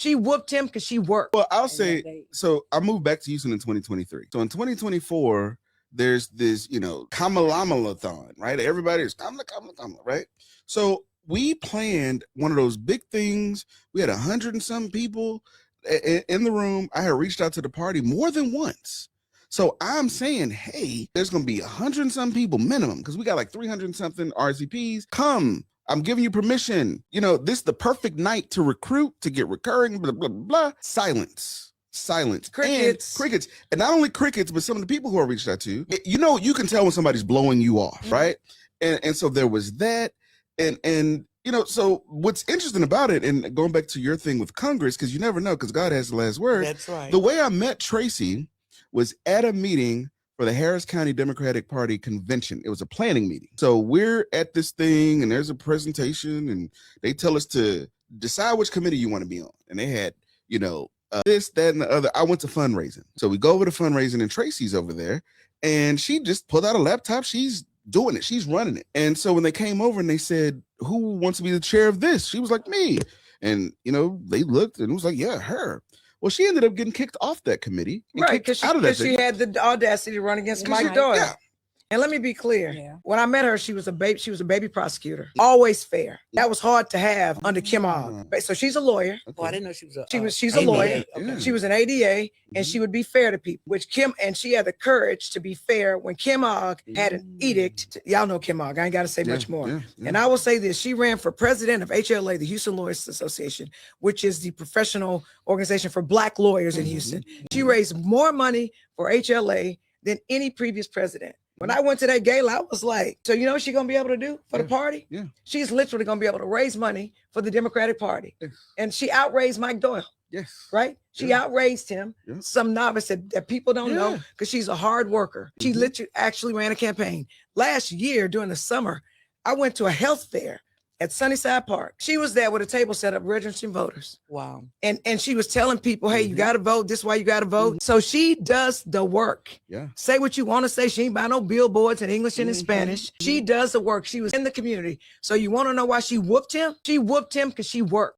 She whooped him because she worked. Well, I'll say, so I moved back to Houston in 2023. So in 2024, there's this, Kamalama-a-thon, right? Everybody is Kamala, right? So we planned one of those big things. We had 100 and some people in the room. I had reached out to the party more than once. So I'm saying, hey, there's going to be 100 and some people minimum because we got like 300 and something RSVPs. Come. I'm giving you permission. This is the perfect night to recruit, to get recurring, blah, blah, blah. Silence. Crickets. And not only crickets, but some of the people who are reached out to, you can tell when somebody's blowing you off, right? And so there was that. And so what's interesting about it, and going back to your thing with Congress, because you never know, because God has the last word. That's right. The way I met Tracy was at a meeting for the Harris County Democratic Party convention. It was a planning meeting. So we're at this thing and there's a presentation and they tell us to decide which committee you want to be on. And they had, this, that, and the other. I went to fundraising. So we go over to fundraising and Tracy's over there and she just pulled out a laptop. She's doing it. She's running it. And so when they came over and they said, who wants to be the chair of this? She was like, me. And, they looked and it was like, yeah, her. Well, she ended up getting kicked off that committee. Right, because she had the audacity to run against Mike Doyle. Yeah. And let me be clear. When I met her, she was a baby prosecutor. Always fair. That was hard to have under Kim Ogg. So she's a lawyer. Oh, I didn't know she was she's a lawyer. Okay. She was an ADA and she would be fair to people, and she had the courage to be fair when Kim Ogg had an edict. Y'all know Kim Ogg. I ain't got to say much more. And I will say this. She ran for president of HLA, the Houston Lawyers Association, which is the professional organization for Black lawyers in Houston. She raised more money for HLA than any previous president. When I went to that gala, I was like, so you know what she's going to be able to do for the party? Yeah. She's literally going to be able to raise money for the Democratic Party. Yes. And she outraised Mike Doyle. Yes. Right? She outraised him. Yeah. Some novice that people don't know because she's a hard worker. She literally actually ran a campaign. Last year during the summer, I went to a health fair at Sunnyside Park. She was there with a table set up registering voters. Wow. And she was telling people, hey, you got to vote. This is why you got to vote. So she does the work. Yeah. Say what you want to say. She ain't buy no billboards in English and in Spanish. She does the work. She was in the community. So you want to know why she whooped him? She whooped him because she worked.